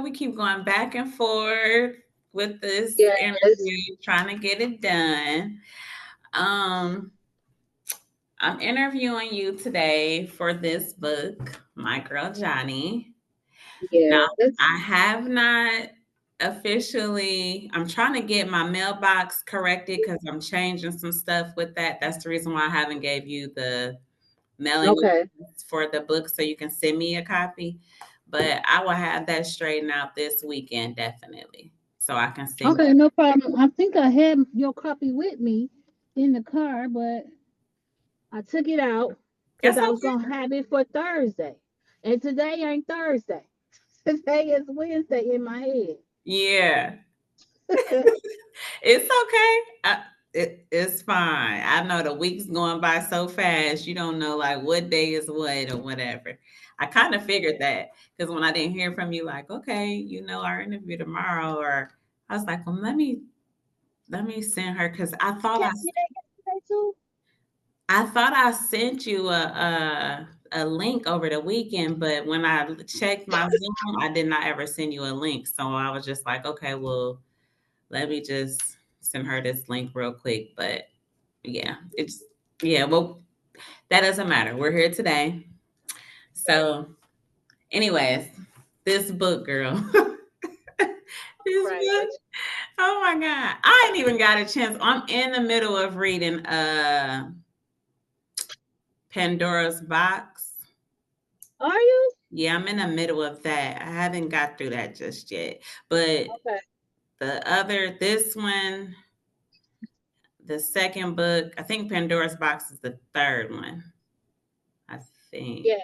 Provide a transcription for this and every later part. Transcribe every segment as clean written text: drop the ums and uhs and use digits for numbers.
we keep going back and forth with this Yes. interview, trying to get it done. Um, I'm interviewing you today for this book, My Girl Jhonny. Now, Yes. I have not officially, I'm trying to get my mailbox corrected because I'm changing some stuff with that. That's the reason why I haven't gave you the mailing Okay. address for the book so you can send me a copy. But I will have that straightened out this weekend, definitely. So I can send Okay, no problem. I think I had your copy with me in the car, but I took it out you. because That's I was okay. gonna have it for Thursday. And today ain't Thursday. Today is Wednesday in my head. Yeah. It's okay. It's fine. I know the week's going by so fast. You don't know like what day is what or whatever. I kind of figured that because when I didn't hear from you, like, okay, our interview tomorrow, or I was like, well, let me send her because You kept me there yesterday too? I thought I sent you a link over the weekend, but when I checked my Zoom, I did not ever send you a link. So I was just like, okay, well, let me just send her this link real quick. But yeah, well, that doesn't matter. We're here today. So, anyways, this book, girl. This Right. book. Oh my God. I ain't even got a chance. I'm in the middle of reading Pandora's Box. Are you? Yeah, I'm in the middle of that. I haven't got through that just yet. But Okay. this one, the second book, I think Pandora's Box is the third one. I think. Yes.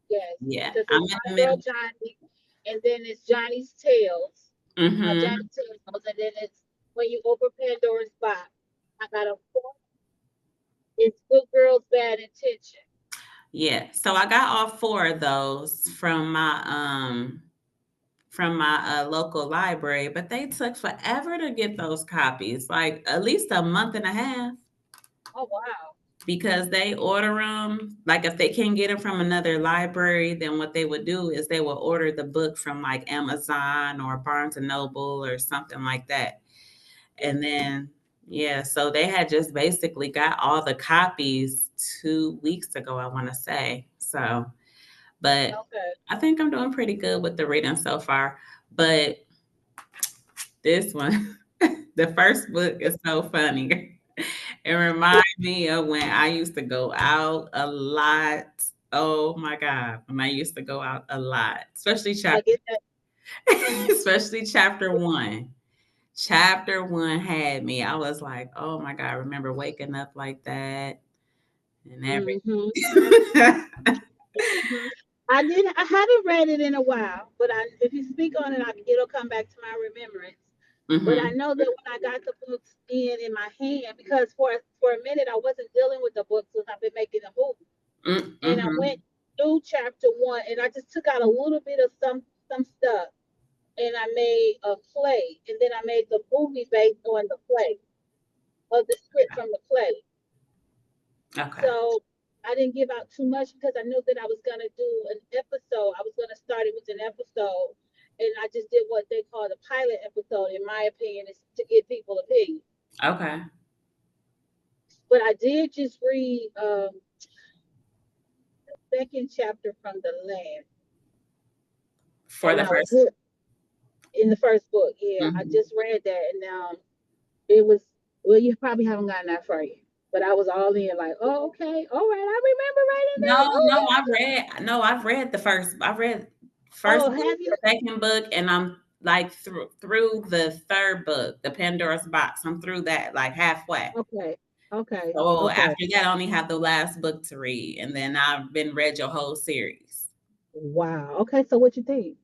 Yes. Yeah, Because I'm it's in My the Girl middle. Johnny, and then it's Johnny's Tales. Mm-hmm. Johnny Tales, and then it's When You Open Pandora's Box. I got a four. It's Good Girls, Bad Intention. Yeah. So I got all four of those from my local library, but they took forever to get those copies, like at least a month and a half. Oh wow. Because they order them, like if they can't get them from another library, then what they would do is they will order the book from like Amazon or Barnes and Noble or something like that. And then, yeah, so they had just basically got all the copies 2 weeks ago, I want to say. So, but Okay. I think I'm doing pretty good with the reading so far. But this one, the first book is so funny. It reminds me of when I used to go out a lot. Oh my God, when I used to go out a lot, I get that. especially chapter one. Chapter one had me. I was like, oh my God, I remember waking up like that and Mm-hmm. everything. Hmm. I haven't read it in a while, but if you speak on it, it'll come back to my remembrance. But I Hmm. know that when I got the books in my hand, because for a minute I wasn't dealing with the books because I've been making a movie, and I Mm-hmm. went through chapter one, and I just took out a little bit of some stuff, and I made a play, and then I made the movie based on the play of the script from the play. Okay. So I didn't give out too much because I knew that I was gonna do an episode. I was gonna start it with an episode, and I just did what they call the pilot episode. In my opinion, is to get people opinion. Okay. But I did just read second chapter from the land, For and the I was first. hooked in the first book. Yeah, I Mhm. just read that, and it was well. You probably haven't gotten that far yet, but I was all in like, oh, okay, all right. I remember reading that. No, Oh no, yeah. I've read the first. I read first Oh, book, have you? the second book, and I'm like through the third book, the Pandora's Box. I'm through that like halfway. Okay, okay, So okay. after that, I only have the last book to read, and then I've been read your whole series. Wow. Okay, so what you think?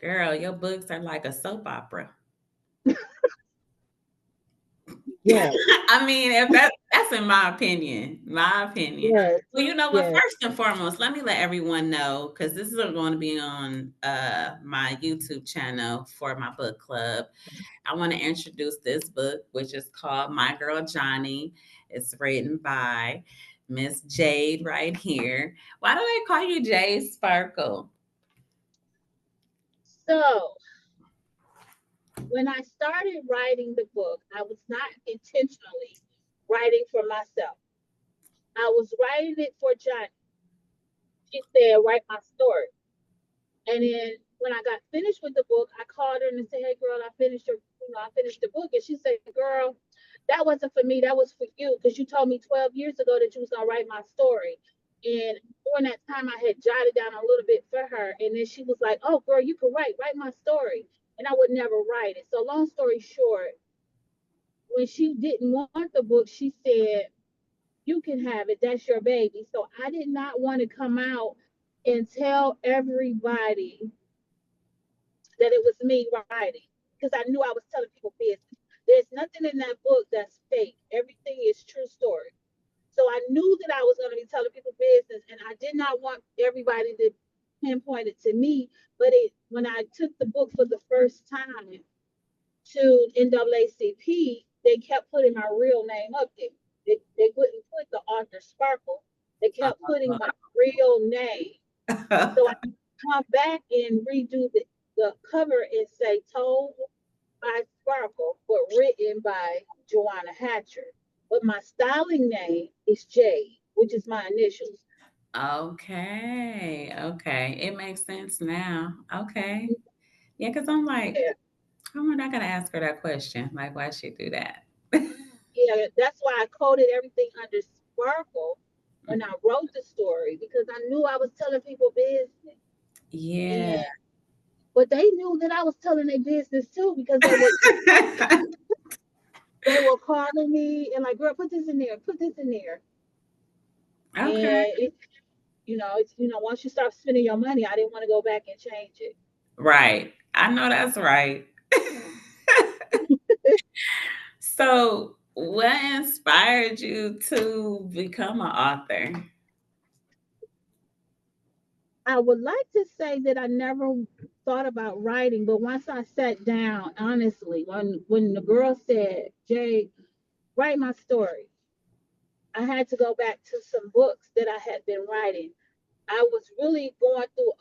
Girl, your books are like a soap opera. Yes, I mean, if that's in my opinion, my opinion. yes, Well, you know what? yes. First and foremost, let me let everyone know because this is going to be on my YouTube channel for my book club. I want to introduce this book, which is called My Girl Jhonny. It's written by Miss Jade right here. Why do they call you Jade Sparkle? So when I started writing the book, I was not intentionally writing for myself. I was writing it for Jhonny. She said, write my story. And then when I got finished with the book, I called her and said, "Hey, girl, I finished the book." And she said, "Girl, that wasn't for me. That was for you because you told me 12 years ago that you was gonna write my story." And during that time, I had jotted down a little bit for her, and then she was like, "Oh, girl, you can write my story," and I would never write it. So, long story short, when she didn't want the book, she said, "You can have it. That's your baby." So, I did not want to come out and tell everybody that it was me writing because I knew I was telling people business. There's nothing in that book that's fake. Everything is true story. So I knew that I was going to be telling people business, and I did not want everybody to pinpoint it to me. But when I took the book for the first time to NAACP, they kept putting my real name up there. They wouldn't put the author Sparkle. They kept putting my real name. So I come back and redo the cover and say told by Sparkle, but written by JeJuana Hatcher. But my styling name is J, which is my initials. Okay. Okay. It makes sense now. Okay. Yeah, because I'm like, Yeah, I wonder, I gotta ask her that question. Like, why she do that? yeah. That's why I coded everything under Sparkle when I wrote the story because I knew I was telling people business. Yeah. And but they knew that I was telling their business too because they were calling me and like, girl, put this in there, put this in there. Okay. And it's once you start spending your money, I didn't want to go back and change it. Right. I know that's right. So, what inspired you to become an author? I would like to say that I never thought about writing, but once I sat down, honestly, when the girl said, "Jay, write my story," I had to go back to some books that I had been writing. I was really going through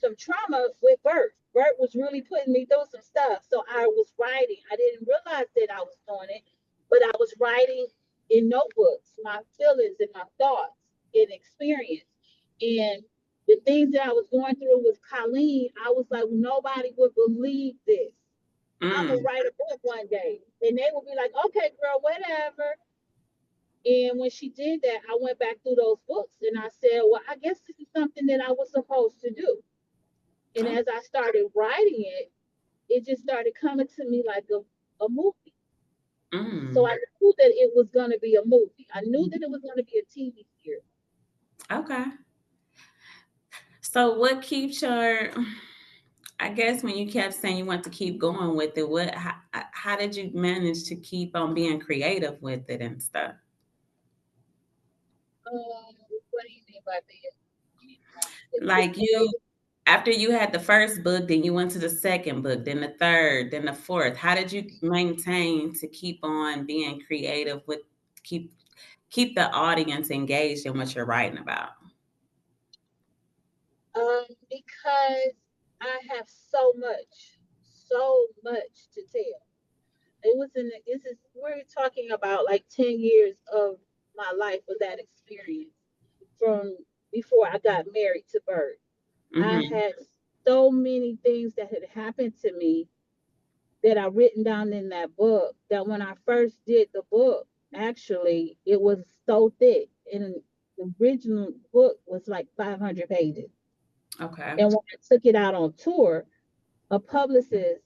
some trauma with Bert. Bert was really putting me through some stuff. So I was writing. I didn't realize that I was doing it, but I was writing in notebooks, my feelings and my thoughts and experience. And the things that I was going through with Colleen, I was like, nobody would believe this. I'm gonna Mm, write a book one day. And they would be like, okay, girl, whatever. And when she did that, I went back through those books and I said, well, I guess this is something that I was supposed to do. And oh, as I started writing it, it just started coming to me like a movie. So mm, I knew that it was going to be a movie. I knew that it was going to be a TV series. okay. So, what keeps your, I guess when you kept saying you want to keep going with it, how did you manage to keep on being creative with it and stuff? What do you mean by that? The Like you, creative. after you had the first book, then you went to the second book, then the third, then the fourth. How did you maintain to keep on being creative with keep keep the audience engaged in what you're writing about? Because I have so much to tell. It was in the, this is we're talking about like 10 years of my life of that experience from before I got married to Bert. I Mhm. had so many things that had happened to me that I written down in that book that when I first did the book, actually it was so thick and the original book was like 500 pages. Okay. And when I took it out on tour, a publicist,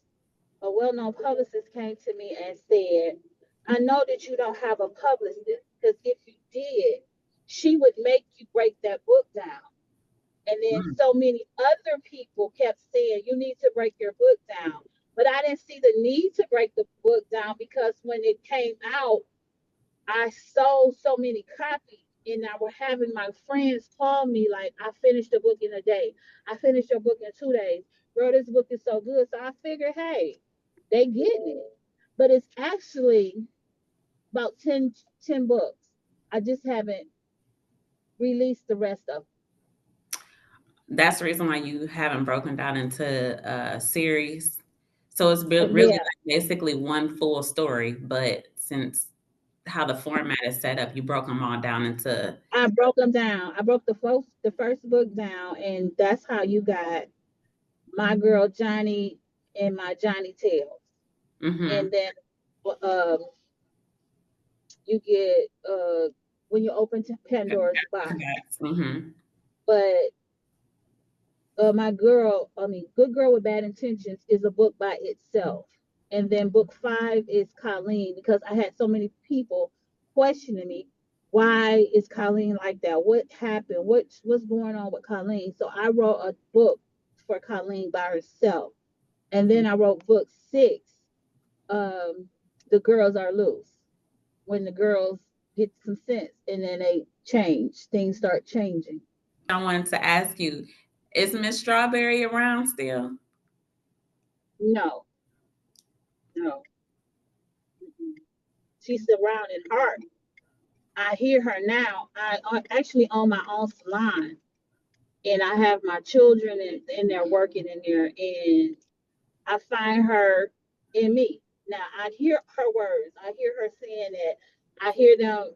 a well-known publicist came to me and said, I know that you don't have a publicist because if you did, she would make you break that book down. And then Mm. so many other people kept saying, you need to break your book down. But I didn't see the need to break the book down because when it came out, I sold so many copies. And I were having my friends call me like, I finished the book in a day. I finished your book in 2 days. Girl, this book is so good. So I figured, hey, they getting it. But it's actually about ten books. I just haven't released the rest of them. That's the reason why you haven't broken down into series. So it's really Yeah, like basically one full story, but since how the format is set up, you broke them all down into. I broke them down. I broke the first book down, and that's how you got my girl Jhonny and my Johnny Tales. Mm-hmm. And then um, you get when you open Pandora's box. Mm-hmm. But Good Girl with Bad Intentions is a book by itself. And then book 5 is Colleen, because I had so many people questioning me, why is Colleen like that? What happened? What's going on with Colleen? So I wrote a book for Colleen by herself. And then I wrote book 6, um, The Girls Are Loose, when the girls get some sense and then they change, things start changing. I wanted to ask you, is Miss Strawberry around still? No, no. Mm-mm. She's surrounding her. I hear her now. I actually own my own salon, and I have my children in there working in there, and I find her in me. Now I hear her words. I hear her saying that. I hear them,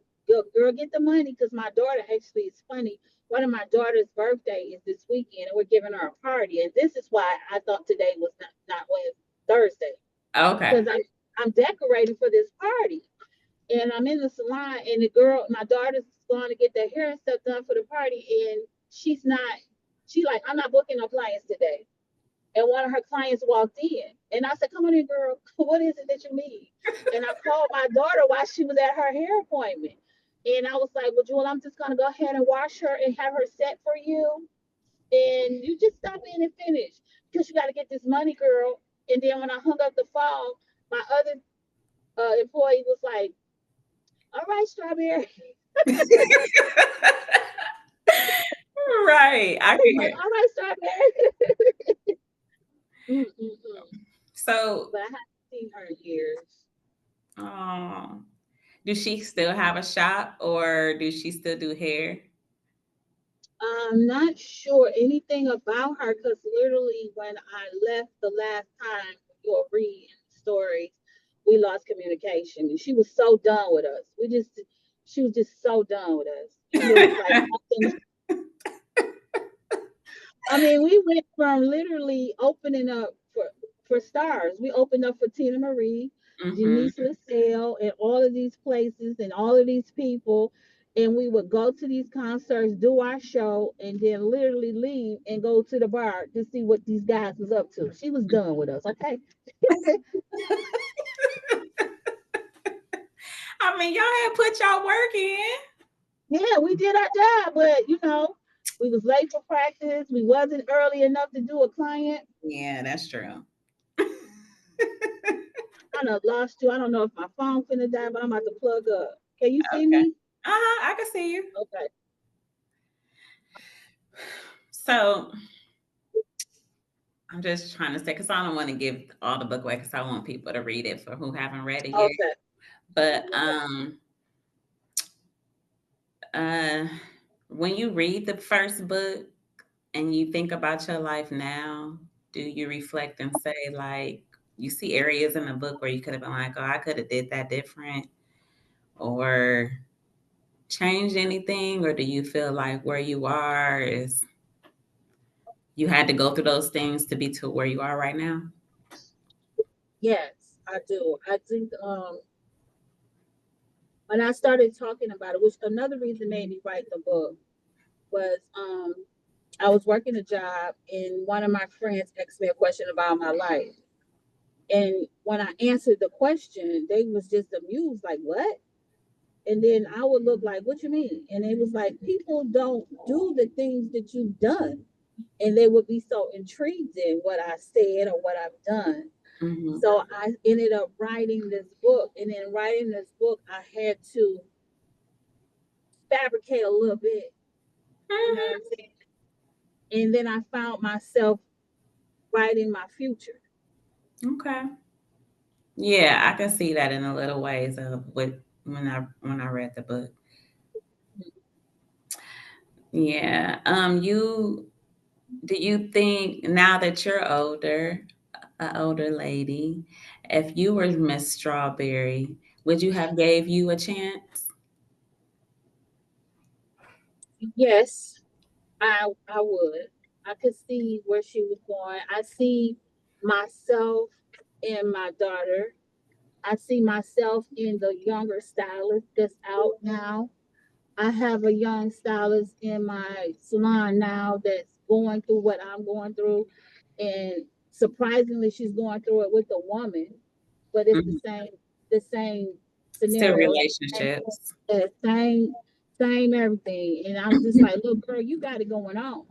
girl, get the money, because my daughter, actually, it's funny. One of my daughter's birthday is this weekend, and we're giving her a party. And this is why I thought today was not Wednesday, Thursday, Okay. because I'm decorating for this party. And I'm in the salon, and my daughter's going to get their hair and stuff done for the party, and she's not. She like, I'm not booking no clients today. And one of her clients walked in, and I said, "Come on in, girl. What is it that you need?" And I called my daughter while she was at her hair appointment, and I was like, "Well, Jewel, I'm just gonna go ahead and wash her and have her set for you, and you just stop in and finish, because you got to get this money, girl." And then when I hung up the phone, my other employee was like, "All right, Strawberry." Right. I I was can like, hear. "All right, Strawberry." Mm-mm-mm. So, But I haven't seen her in years. oh, do she still have a shop or do she still do hair? I'm not sure anything about her, because literally when I left the last time, you'll read stories, we lost communication, and she was so done with us. She was just so done with us. It was like nothing. I mean, we went from literally opening up for stars. We opened up for Tina Marie, Mm-hmm. Denise LaSalle, and all of these places and all of these people. And we would go to these concerts, do our show, and then literally leave and go to the bar to see what these guys was up to. She was done with us. Okay. I mean, y'all had put y'all work in. Yeah, we did our job, but we was late for practice. We wasn't early enough to do a client. Yeah, that's true. I done lost you. I don't know if my phone finna die, but I'm about to plug up. Can you see Okay. me? Uh-huh, I can see you. Okay. So I'm just trying to say, because I don't want to give all the book away because I want people to read it for who haven't read it yet. Okay. But Okay. uh when you read the first book and you think about your life now, do you reflect and say like you see areas in the book where you could have been like, oh, I could have did that different or changed anything, or do you feel like where you are is you had to go through those things to be to where you are right now? Yes, I do. I think when I started talking about it, which another reason made me write the book, was I was working a job, and one of my friends asked me a question about my life. And when I answered the question, they was just amused, like, what? And then I would look like, what you mean? And it was like, people don't do the things that you've done. And they would be so intrigued in what I said or what I've done. Mm-hmm. So I ended up writing this book. And in writing this book, I had to fabricate a little bit. You know what I'm saying? And then I found myself writing my future. Okay. Yeah, I can see that in a little ways of what when I read the book. Yeah. You Do you think now that you're older, an older lady, if you were Miss Strawberry, would you have gave you a chance? Yes, I would. I could see where she was going. I see myself in my daughter. I see myself in the younger stylist that's out now. I have a young stylist in my salon now that's going through what I'm going through, and surprisingly, she's going through it with a woman, but it's Mhm. the same Still scenario, relationships. the same everything. And I'm just like, look, girl, you got it going on,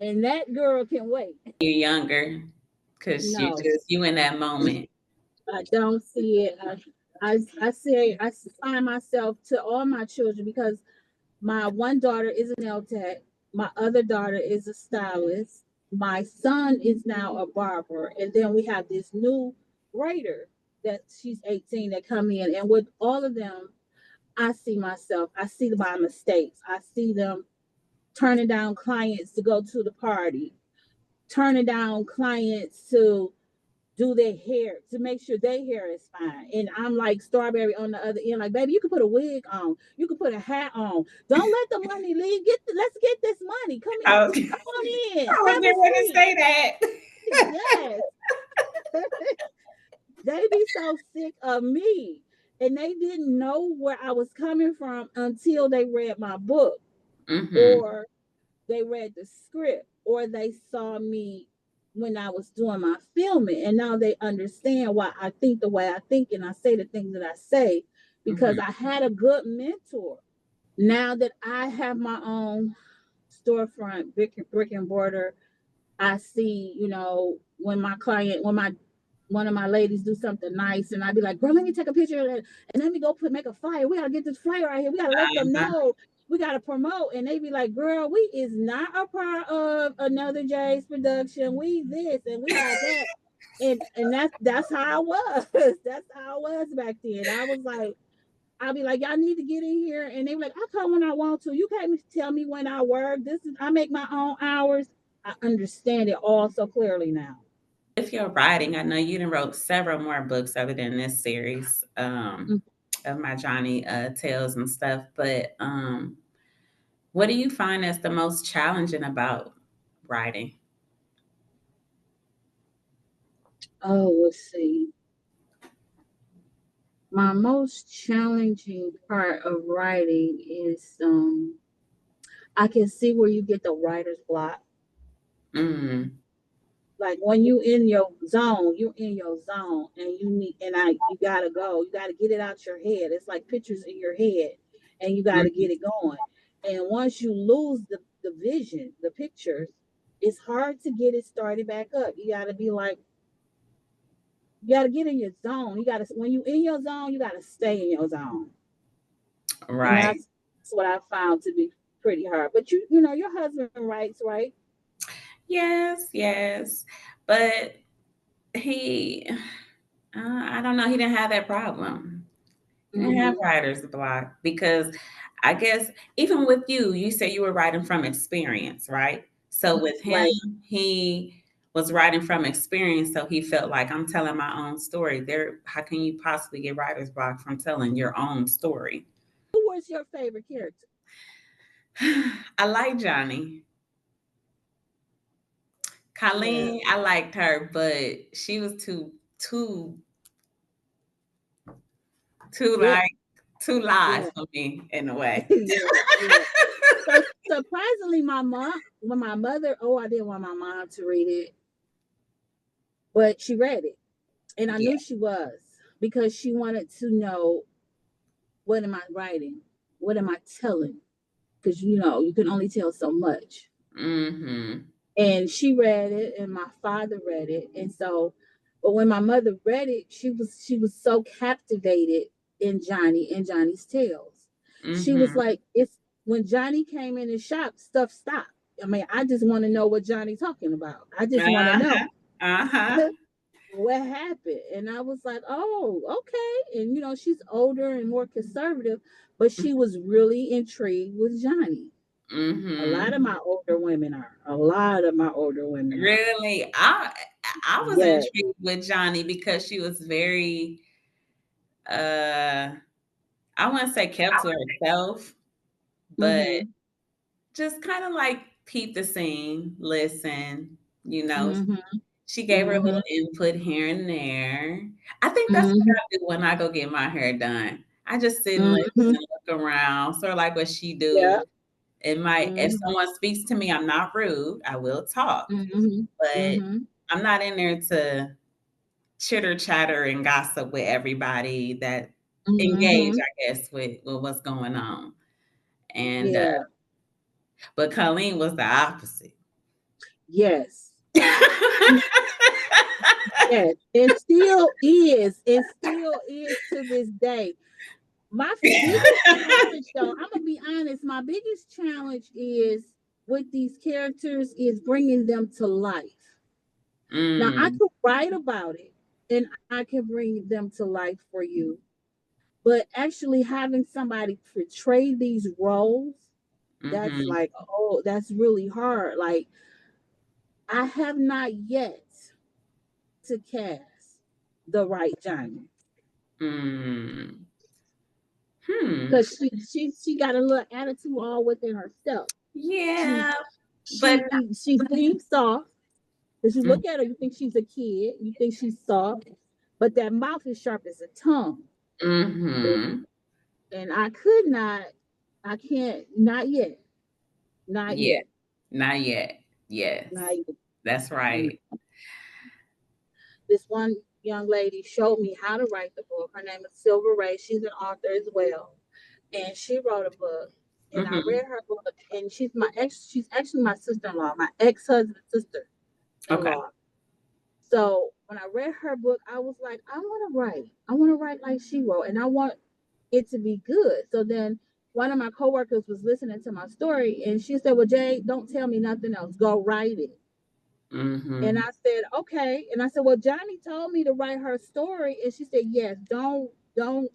and that girl can wait. You younger, because No, you in that moment. I don't see it. I say I find myself to all my children because my one daughter is a nail tech. My other daughter is a stylist. My son is now a barber. And then we have this new braider that she's 18 that come in. And with all of them, I see myself. I see my mistakes. I see them turning down clients to go to the party, turning down clients to do their hair to make sure their hair is fine. And I'm like Strawberry on the other end, like, baby, you can put a wig on, you can put a hat on. Don't let the money leave. Let's get this money. Come in, I was, come on in, I was have a getting ready to seat. say that. Yes. They be so sick of me. And they didn't know where I was coming from until they read my book, Hmm. or they read the script, or they saw me when I was doing my filming, and now they understand why I think the way I think and I say the things that I say because Hmm. I had a good mentor. Now that I have my own storefront, brick and mortar, I see, when my client, when my one of my ladies do something nice, and I'd be like, girl, let me take a picture of that, and let me go make a flyer. We gotta get this flyer out here. We gotta let them Uh-huh. know. We gotta promote. And they be like, girl, we is not a part of another J's production. We this and we are that. And that's how I was. That's how I was back then. I was like, I'll be like, y'all need to get in here. And they were like, I come when I want to. You can't tell me when I work. I make my own hours. I understand it all so clearly now. With your writing, I know you done wrote several more books other than this series of my Johnny tales and stuff. But what do you find as the most challenging about writing? Oh, let's see. My most challenging part of writing is I can see where you get the writer's block. Mm, Like when you're in your zone, and you gotta go. You gotta get it out your head. It's like pictures in your head, and you gotta mhm. get it going. And once you lose the vision, the pictures, it's hard to get it started back up. You gotta be like, you gotta get in your zone. When you in your zone, you gotta stay in your zone. And Right. that's what I found to be pretty hard. But you know, your husband writes, right? Yes, yes. But he, I don't know, he didn't have that problem. He didn't have Mm-hmm. writer's block because I guess even with you, you say you were writing from experience, right? So with him, Right. he was writing from experience, so he felt like I'm telling my own story. How can you possibly get writer's block from telling your own story? Who was your favorite character? I like Johnny. Yeah. Colleen, I liked her, but she was too Yeah. like too live Yeah. for me in a way. Yeah. Yeah. So surprisingly, my mother, oh, I didn't want my mom to read it, but she read it. And I Yeah. knew she was, because she wanted to know, what am I writing? What am I telling? Because you can only tell so much. Mm-hmm. And she read it, and my father read it. And so, but when my mother read it, she was so captivated in Johnny's tales. She was Mm-hmm. like, it's when Johnny came in the shop, stuff stopped. I mean, I just want to know what Johnny's talking about. I just want to Uh-huh. know Uh-huh. what happened. And I was like, oh, okay. And she's older and more conservative, but she was really intrigued with Johnny. A lot of Mhm. my older women are. A lot of my older women are. Really? I was Yes. intrigued with Jhonny because she was very, uh, I wouldn't say kept to herself, but Mm-hmm. just kinda, like, peep the scene, listen, you know, Mm-hmm. she gave her Mm-hmm. little input here and there. I think that's what Mm-hmm. I do when I go get my hair done. I just sit and Mm-hmm. listen, look around, sort of like what she Yeah. do. It might if Mm-hmm. someone speaks to me, I'm not rude, I will talk, Mm-hmm. but Mm-hmm. I'm not in there to chitter chatter and gossip with everybody that engage, Mm-hmm. I guess, with what's going on. And Yeah. but Colleen was the opposite. Yes. Yes. It still is. It still is to this day. My biggest challenge, though, I'm gonna be honest. My biggest challenge is with these characters is bringing them to life. Now, I Mm, could write about it and I can bring them to life for you, but actually having somebody portray these roles, that's mhm, like, oh, that's really hard. Like, I have not yet to cast the right Jhonny mm. Hmm. because she got a little attitude all within herself. She Yeah, but she seems soft. If you mm, look at her, you think she's a kid, you think she's soft, but that mouth is sharp as a tongue. mhm. And I could not, I can't, not yet, not Yeah, yet, not yet. not Yes, yet. that's right. This one young lady showed me how to write the book. Her name is Silver Ray. She's an author as well, and she wrote a book. And I Mhm. read her book, and she's my ex. She's actually my sister-in-law, my ex-husband's Okay. sister-in-law. So when I read her book, I was like, I want to write. I want to write like she wrote, and I want it to be good. So then one of my coworkers was listening to my story, and she said, "Well, Jay, don't tell me nothing else. Go write it." And Mhm. I said, "Okay." And I said, "Well, Jhonny told me to write her story," and she said, "Yes. Don't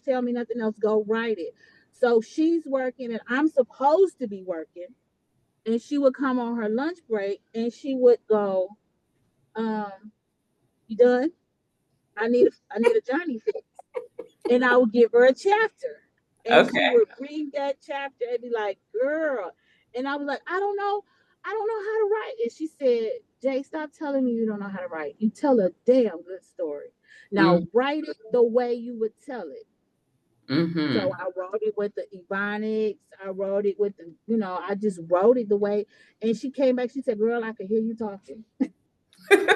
tell me nothing else. Go write it." So she's working, and I'm supposed to be working. And she would come on her lunch break, and she would go, "You done? I need a Jhonny fix." And I would give her a chapter. And she Okay. would read that chapter and be like, "Girl." And I was like, I don't know how to write. And she said, "Jay, stop telling me you don't know how to write. You tell a damn good story. Mm, Now write it the way you would tell it." So mhm. I wrote it with the Ebonics. I wrote it with the, I just wrote it the way. And she came back. She said, "Girl, I can hear you talking.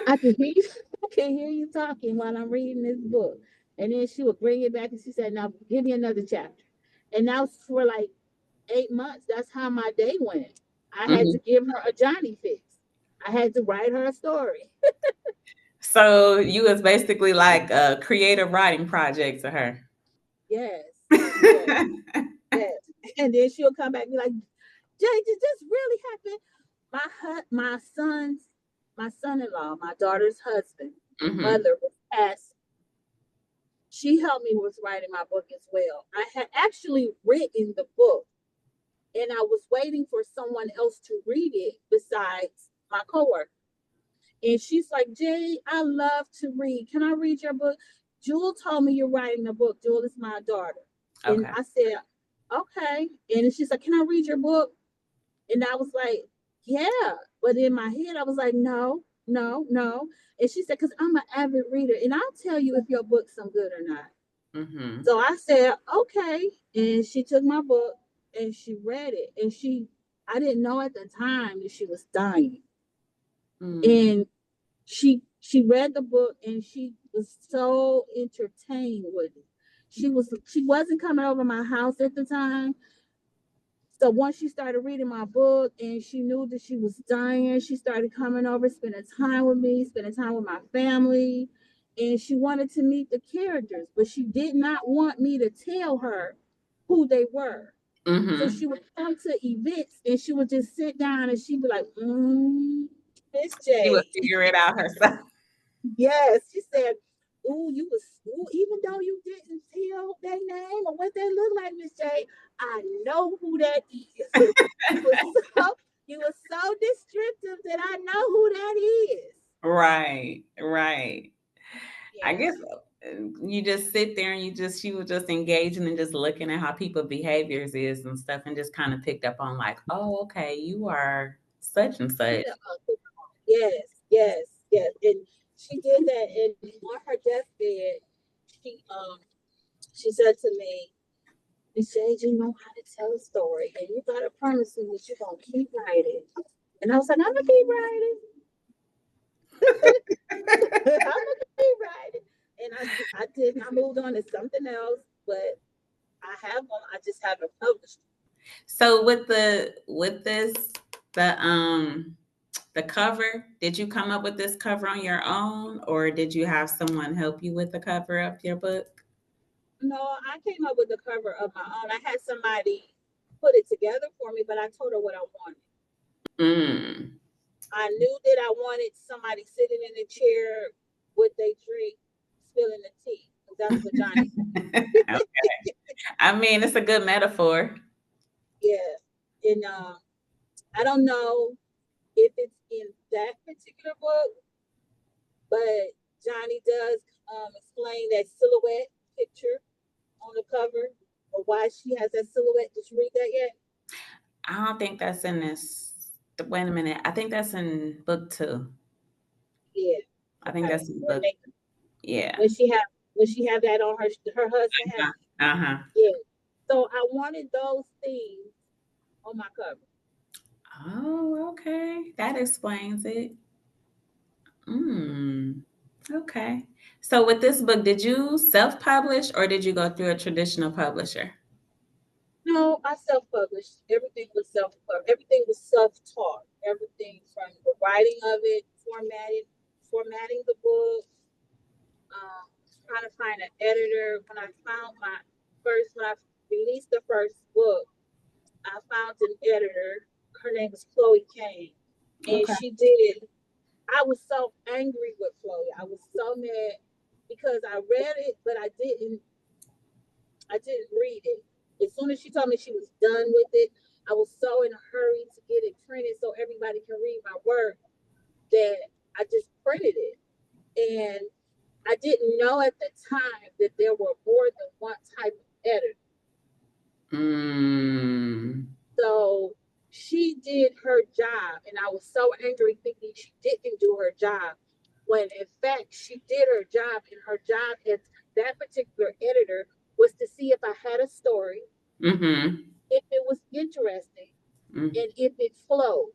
I can hear you. I can hear you talking while I'm reading this book." And then she would bring it back and she said, "Now give me another chapter." And now for like 8 months, that's how my day went. I had to Mhm. give her a Jhonny fix. I had to write her a story. So you was basically like a creative writing project to her. Yes, yes, yes. And then she'll come back and be like, "Jay, did this really happen?" My son-in-law, my daughter's husband, Mhm. mother was passed. She helped me with writing my book as well. I had actually written the book and I was waiting for someone else to read it besides my coworker. And she's like, "Jay, I love to read. Can I read your book?" Jewel told me you're writing a book. Jewel is my daughter. And Okay. I said, "Okay." And she's like, "Can I read your book?" And I was like, "Yeah." But in my head, I was like, "No, no, no." And she said, "Because I'm an avid reader and I'll tell you if your book's some good or not." Mhm. So I said, "Okay." And she took my book and she read it. And I didn't know at the time that she was dying. Mm. And she read the book and she was so entertained with it. She wasn't coming over my house at the time. So once she started reading my book and she knew that she was dying, she started coming over, spending time with me, spending time with my family. And she wanted to meet the characters, but she did not want me to tell her who they were. So Mhm. she would come to events and she would just sit down and she'd be like, Miss She would J. figure it out herself. Yes. She said, ooh, even though you didn't tell their name or what they look like, Miss J, I know who that is. you were so you were so descriptive that I know who that is. Right, right. I Yeah. guess you just sit there and she was just engaging and just looking at how people behaviors is and stuff and just kind of picked up on like, oh, okay, you are such and such. Yes, yes, yes. And she did that, and on her deathbed, she um she said to me, "You said you know how to tell a story, and you gotta promise me that you're gonna keep writing." And I was like, "I'm gonna keep writing. I'm gonna keep writing." And I did. I moved on to something else, but I have one. I just haven't published. So with this the cover, did you come up with this cover on your own or did you have someone help you with the cover of your book? No, I came up with the cover of my own. I had somebody put it together for me, but I told her what I wanted. Mm. I knew that I wanted somebody sitting in a chair with a drink, spilling the tea. That's what Jhonny. Okay. I mean, it's a good metaphor. Yeah, and I don't know if it's in that particular book, but Jhonny does explain that silhouette picture on the cover, or why she has that silhouette. Did you read that yet? I don't think that's in this. Wait a minute. I think that's in book 2. Yeah. I think Okay. that's in book. Yeah. When she have that on her husband has Uh-huh. Uh-huh. yeah. So I wanted those things on my cover. Oh, okay. That explains it. Mm. Okay. So with this book, did you self-publish or did you go through a traditional publisher? No, I self-published. Everything was self-taught. Everything from the writing of it, formatting the book, trying to find an editor. When I released the first book, I found an editor. Her name was Chloe Kane, and Okay. she did. I was so angry with Chloe. I was so mad because I read it, but I didn't read it. As soon as she told me she was done with it, I was so in a hurry to get it printed so everybody can read my work that I just printed it. And I didn't know at the time that there were more than one type of editor. Mm. So she did her job, and I was so angry thinking she didn't do her job. When in fact she did her job, and her job as that particular editor was to see if I had a story, Mm-hmm. if it was interesting, Mm. and if it flowed.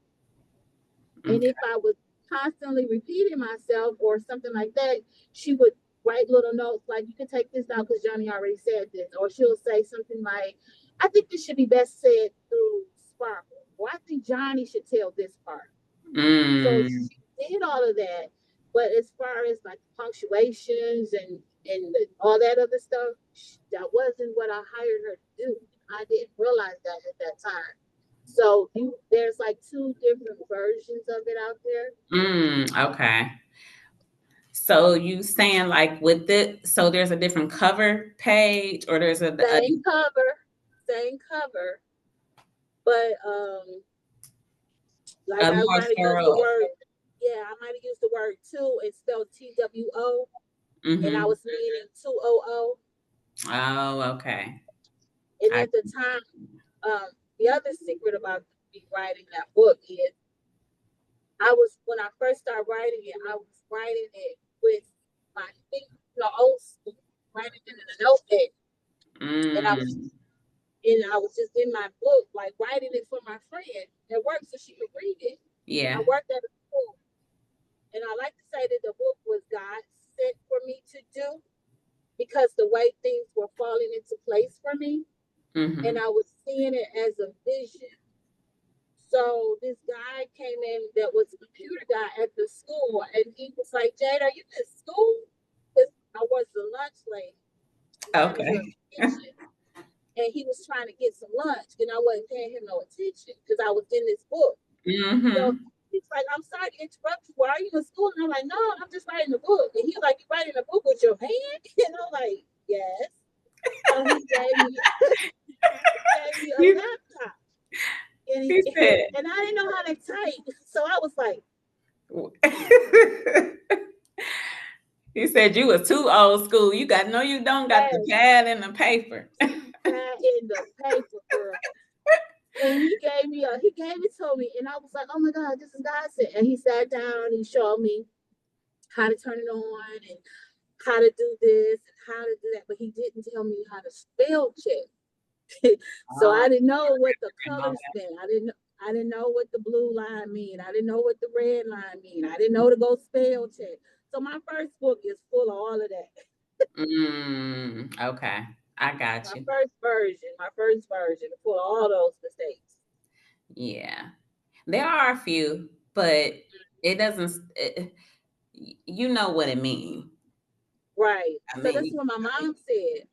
And Okay. if I was constantly repeating myself or something like that, she would write little notes like, you can take this down because Jhonny already said this. Or she'll say something like, I think this should be best said through Sparkle. Or I think Jhonny should tell this part. So Mm. she did all of that. But as far as like punctuations and all that other stuff, that wasn't what I hired her to do. I didn't realize that at that time. So there's like two different versions of it out there. Mm. Okay. So you saying like with it, so there's a different cover page or there's Same cover, same cover, but like a I more might have used the thorough. word, yeah, I might have used the word two and spelled TWO, and I Mm-hmm. was meaning 200. Oh, okay. And I at the time, the other secret about me writing that book is when I first started writing it, I was writing it with my finger, old school, writing it in a notepad, and mm, I was just in my book, like writing it for my friend at work so she could read it. yeah. I worked at a school, and I like to say that the book was God sent for me to do because the way things were falling into place for me, and Mm-hmm. I was seeing it as a vision. So this guy came in that was a computer guy at the school, and he was like, "Jade, are you in school?" Because I was the lunch lady, manager of Okay. the kitchen, and he was trying to get some lunch, and I wasn't paying him no attention because I was in this book. So Mm-hmm. he's like, I'm sorry to interrupt you. Why are you in school? And I'm like, no, I'm just writing a book. And he's like, you writing a book with your hand? And I'm like, yes. So he gave me a You, laptop. And he said, and I didn't know how to type. So I was like, he said you was too old school. You got no, you don't got the yes, pad and the paper. that in the paper, girl. And he gave it to me, and I was like, oh my God, this is God's. And he sat down, he showed me how to turn it on and how to do this and how to do that, but he didn't tell me how to spell check. So Oh, I didn't know what the I know colors meant. I didn't know what the blue line mean. I didn't know what the red line mean. I didn't know to go spell check. So my first book is full of all of that. that. Okay, I got you. My first version, full of all those mistakes. Yeah, there are a few, but it doesn't. You know what it means. Right. I So that's mean, what my mom said.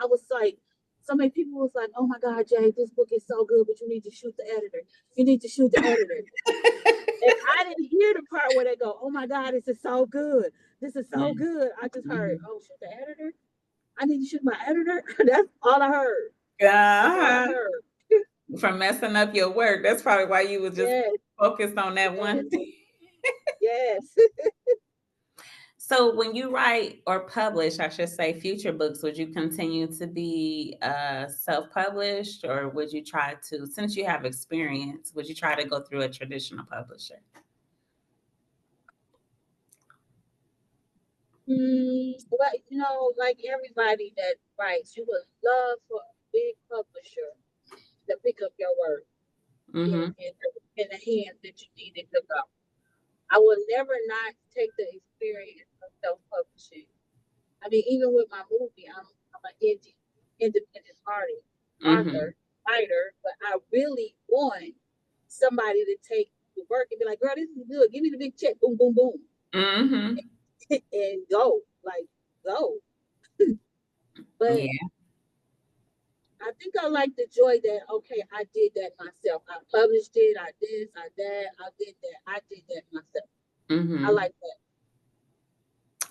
I was like, so many people was like, oh my God, Jay, this book is so good, but you need to shoot the editor. You need to shoot the editor. And I didn't hear the part where they go, oh my God, this is so good. This is so good. I just heard, mhm. oh, shoot the editor. I need to shoot my editor. That's all I heard. That's all I Uh-huh. heard. From messing up your work. That's probably why you was just Yes, focused on that yes, one thing. yes. So when you write or publish, I should say, future books, would you continue to be self-published, or would you try to, since you have experience, would you try to go through a traditional publisher? Well, like everybody that writes, you would love for a big publisher to pick up your work Mm-hmm. in the hands that you need it to go. I will never not take the experience of self-publishing. I mean, even with my movie, I'm an independent artist, Mm-hmm. author, writer, but I really want somebody to take the work and be like, girl, this is good. Give me the big check. Boom, boom, boom. Mm-hmm. And go. Like, go. But Yeah. I think I like the joy that, okay, I did that myself. I published it. I this, I that, I did that. I did that myself. I Mm-hmm. like that.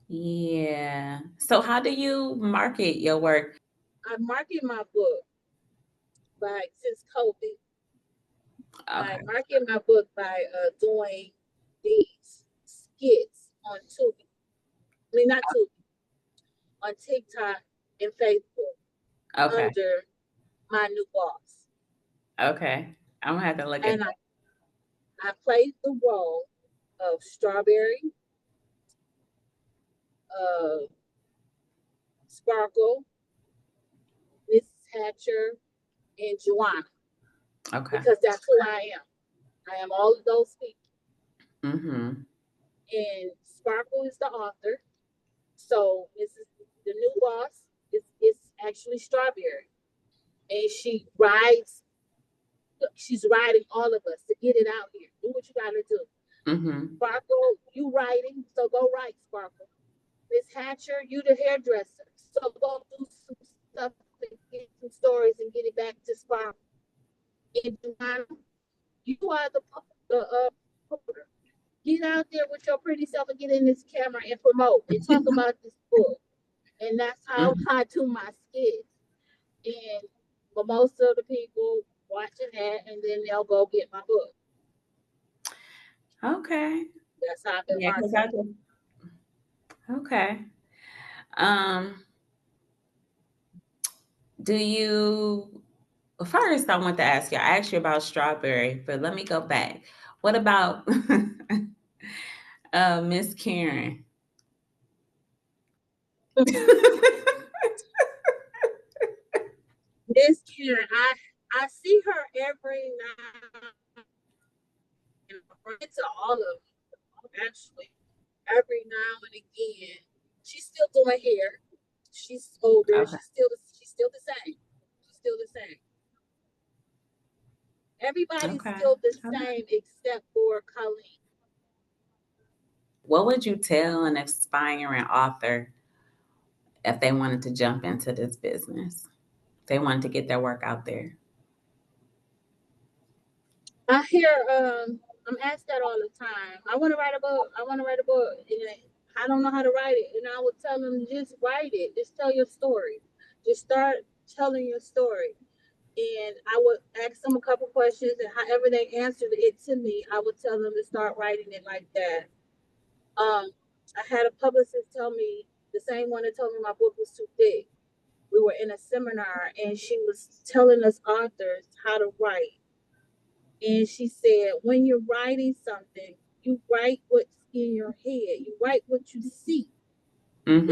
Yeah. So how do you market your work? I market my book by since COVID. I Okay. market my book by doing these skits on Tubi. I mean, not Tubi, on TikTok and Facebook Okay. under my new boss. Okay. I'm gonna have to look at And I played the role of Strawberry, uh, Sparkle, Mrs. Hatcher, and JeJuana that. Okay. because that's who I am. I am all of those people. Mm-hmm. And Sparkle is the author. So Mrs. The new boss is actually Strawberry. And she's riding all of us to get it out here. Do what you gotta do. Mm-hmm. Sparkle, you writing, so go write, Sparkle. Miss Hatcher, you the hairdresser. So go do some stuff and get some stories and get it back to Sparkle. And you are the promoter. Get out there with your pretty self and get in this camera and promote and talk about this book. And that's how Mm-hmm. I do my skits. And for most of the people watching that, and then they'll go get my book. Okay. That's how I've been Yeah, because I marketing. just okay. Um, do you first I want to ask you, I asked you about strawberry, but let me go back. What about Miss Karen? Miss Karen, I see her every now and again to all of them, actually. Every now and again. She's still doing hair. She's older. Okay. She's still the same. She's still the same. Everybody's Okay. still the Okay. same except for Colleen. What would you tell an aspiring author if they wanted to jump into this business? They wanted to get their work out there. I hear I'm asked that all the time. I want to write a book. I want to write a book. And I don't know how to write it. And I would tell them, just write it. Just tell your story. Just start telling your story. And I would ask them a couple questions, and however they answered it to me, I would tell them to start writing it like that. I had a publicist tell me, the same one that told me my book was too thick. We were in a seminar, and she was telling us authors how to write. And she said, when you're writing something, you write what's in your head. You write what you see. Mm-hmm.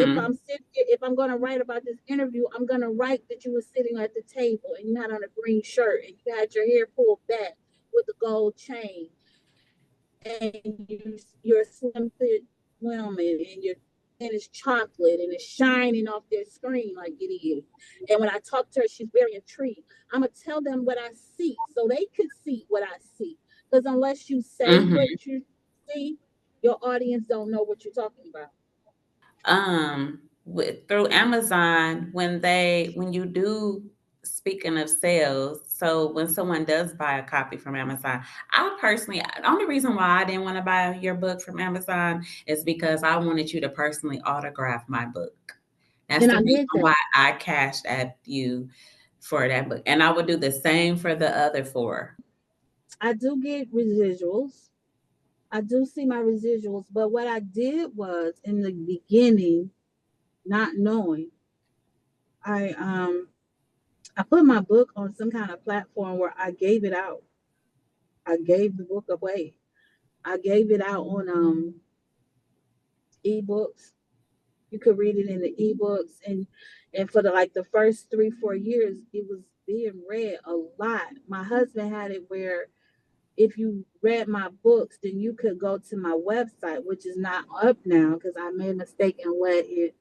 If I'm going to write about this interview, I'm going to write that you were sitting at the table and you had on a green shirt and you had your hair pulled back with a gold chain, and you're slim fit woman, and your and it's chocolate and it's shining off their screen like it is. And when I talk to her, she's very intrigued. I'm gonna tell them what I see so they could see what I see. Because unless you say what Mm-hmm. you see, your audience don't know what you're talking about. Through Amazon, when you do, speaking of sales, so when someone does buy a copy from Amazon, I personally, the only reason why I didn't want to buy your book from Amazon is because I wanted you to personally autograph my book. That's And the I reason did why that. I cashed at you for that book. And I would do the same for the other four. I do get residuals. I do see my residuals, but what I did was in the beginning, not knowing, I I put my book on some kind of platform where I gave it out. I gave the book away. I gave it out on ebooks. You could read it in the ebooks, and for the first 3 4 years, it was being read a lot. My husband had it where if you read my books, then you could go to my website, which is not up now because I made a mistake and let it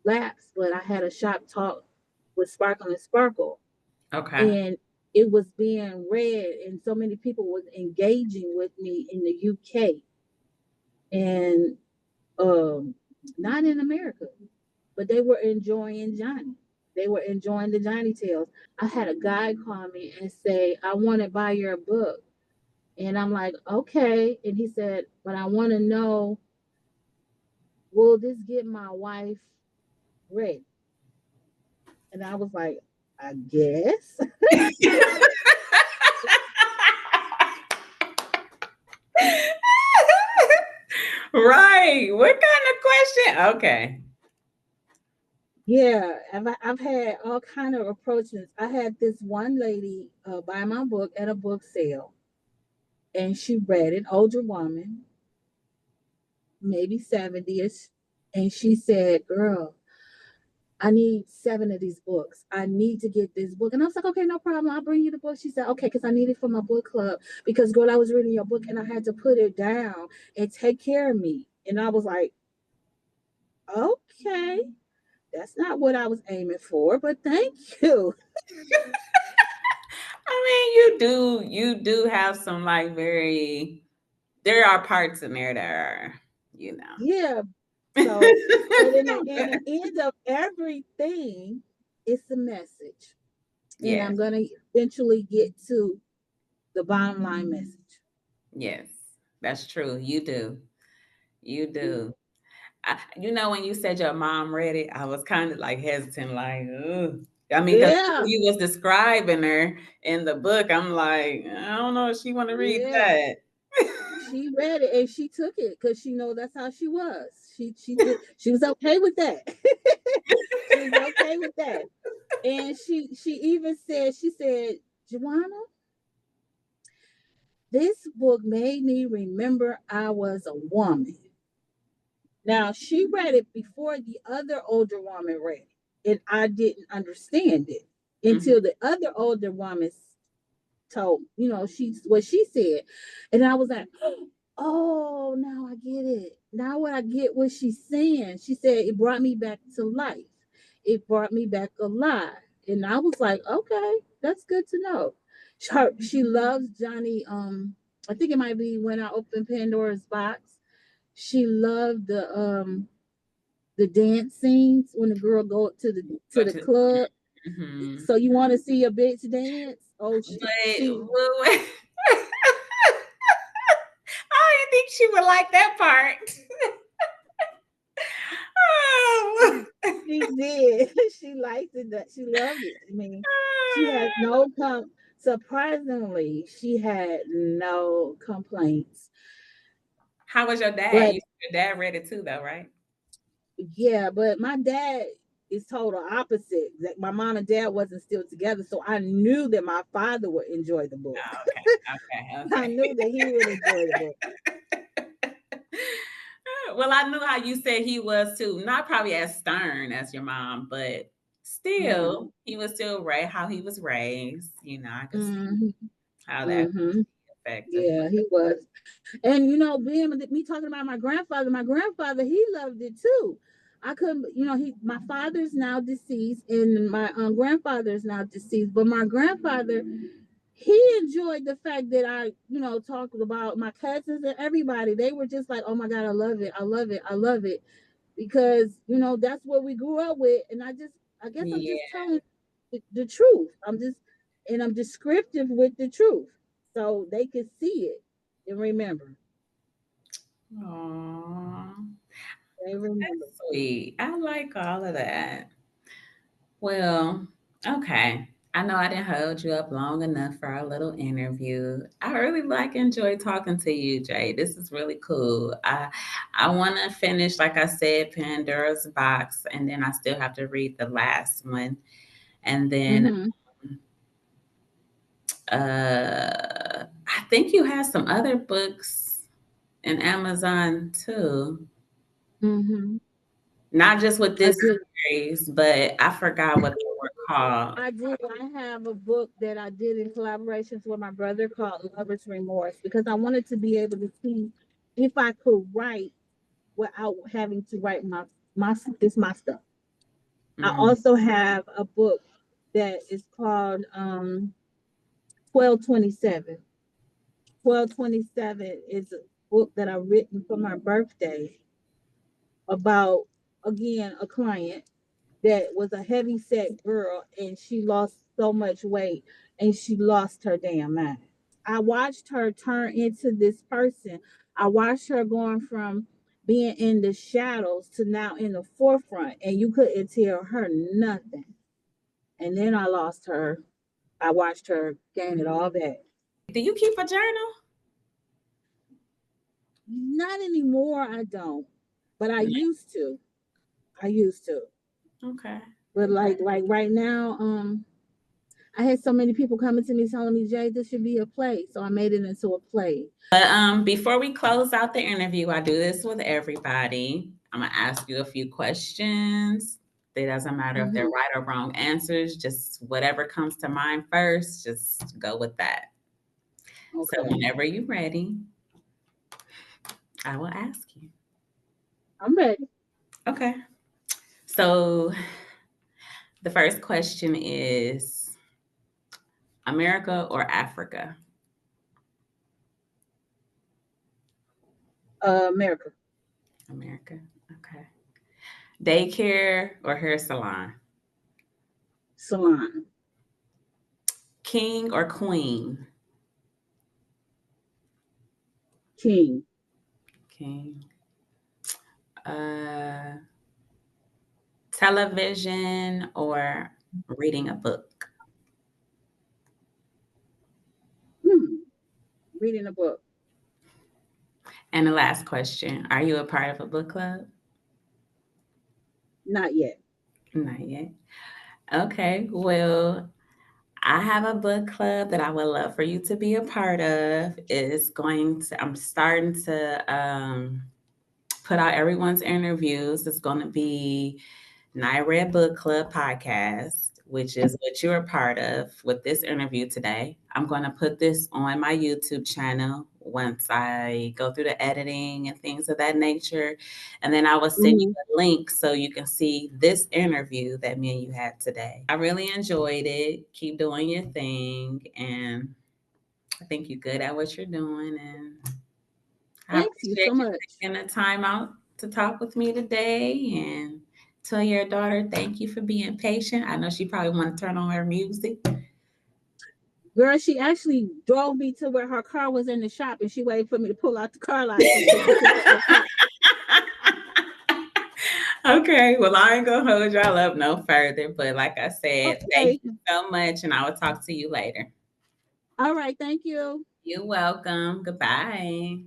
lapse. But I had a shop talk with Sparkle and Sparkle, Okay. and it was being read, and so many people was engaging with me in the UK and um, not in America, but they were enjoying Jhonny. They were enjoying the Jhonny tales. I had a guy call me and say, "I want to buy your book." And I'm like, okay. And he said, but I want to know, will this get my wife ready? And I was like, I guess. Right. What kind of question? Okay. Yeah, I've had all kind of approaches. I had this one lady buy my book at a book sale, and she read it, older woman, maybe 70ish, and she said, "Girl, I need 7 of these books. I need to get this book." And I was like, okay, no problem. I'll bring you the book. She said, okay, because I need it for my book club. Because, girl, I was reading your book and I had to put it down and take care of me. And I was like, okay, that's not what I was aiming for, but thank you. I mean, you do have some like very there are parts in there that are, you Yeah. know. But in the end of everything, it's a message. And Yes, I'm going to eventually get to the bottom line message. yes. That's true. You do. You do. When you said your mom read it, I was kind of like hesitant, like, ugh. I mean, because Yeah. you was describing her in the book, I'm like, I don't know if she want to read Yeah. that. She read it and she took it because she know that's how she was. She was okay with that. She was okay with that. And she even said, she said, "JeJuana, this book made me remember I was a woman." Now she read it before the other older woman read it, and I didn't understand it Mhm. until the other older woman told, she's what she said. And I was like, oh, now I get it. Now what I get what she's saying. She said it brought me back to life. It brought me back alive. And I was like, okay, that's good to know. She loves Jhonny. I think it might be When I Opened Pandora's Box. She loved the dance scenes when the girl go to But the club. mhm. So you want to see a bitch dance? Oh, But she wait, think she would like that part. Oh. She did. She liked it. She loved it. I mean, she has no surprisingly, she had no complaints. How was your dad? But Your dad read it too, though, right? yeah, but my dad is total opposite. That my mom and dad wasn't still together, so I knew that my father would enjoy the book. Oh, okay, I okay, knew that he would enjoy the book. okay. Well, I knew how you said he was too. Not probably as stern as your mom, but Mm-hmm. still, he was still how he was raised. I could see Mm-hmm. how that Mm-hmm. effective. Yeah, he was. And being me talking about my grandfather, he loved it too. I couldn't, my father's now deceased, and my grandfather is now deceased. But my grandfather, he enjoyed the fact that I, talked about my cousins and everybody. They were just like, "Oh my God, I love it, I love it, I love it," because that's what we grew up with. And I guess I'm just Yeah. telling the truth. I'm descriptive with the truth, so they could see it and remember. Aw, They remember. that's sweet. I like all of that. Well, okay. I know I didn't hold you up long enough for our little interview. I really enjoy talking to you, Jay. This is really cool. I want to finish, like I said, Pandora's box, and then I still have to read the last one, and then Mm-hmm. I think you have some other books in Amazon too, Mm-hmm. not just with I this do. series, but I forgot what they were called. I do. I have a book that I did in collaborations with my brother called Lover's Remorse, because I wanted to be able to see if I could write without having to write my stuff. I Mm. also have a book that is called 1227. 1227 is a book that I've written for my birthday about, again, a client that was a heavy set girl, and she lost so much weight and she lost her damn mind. I watched her turn into this person. I watched her going from being in the shadows to now in the forefront, and you couldn't tell her nothing. And then I lost her. I watched her gain it all back. Do you keep a journal? Not anymore, I don't. But I used to. I used to. Okay. But like right now, I had so many people coming to me telling me, Jay, this should be a play. So I made it into a play. But before we close out the interview, I do this with everybody. I'm gonna ask you a few questions. It doesn't matter if they're Mm-hmm. right or wrong answers, just whatever comes to mind first, just go with that. So Okay. whenever you're ready, I will ask you. I'm ready. Okay. So the first question is America or Africa? America. America. Okay. Daycare or hair salon? Salon. King or queen? King. King. Uh, television or reading a book? Hmm. Reading a book. And the last question, are you a part of a book club? Not yet. Not yet. Okay, well, I have a book club that I would love for you to be a part of. I'm starting to put out everyone's interviews. It's going to be Night Red Book Club podcast, which is what you're a part of with this interview today. I'm going to put this on my YouTube channel once I go through the editing and things of that nature. And then I will send you Mm-hmm. a link so you can see this interview that me and you had today. I really enjoyed it. Keep doing your thing. And I think you're good at what you're doing. And I Thank you appreciate so you much. taking the time out to talk with me today. And tell your daughter thank you for being patient. I know she probably want to turn on her music. Girl, she actually drove me to where her car was in the shop, and she waited for me to pull out the car lot so she could pick up her car. Okay, well, I ain't gonna hold y'all up no further, but like I said, thank Okay. you so much, and I will talk to you later. All right. Thank you. You're welcome. Goodbye.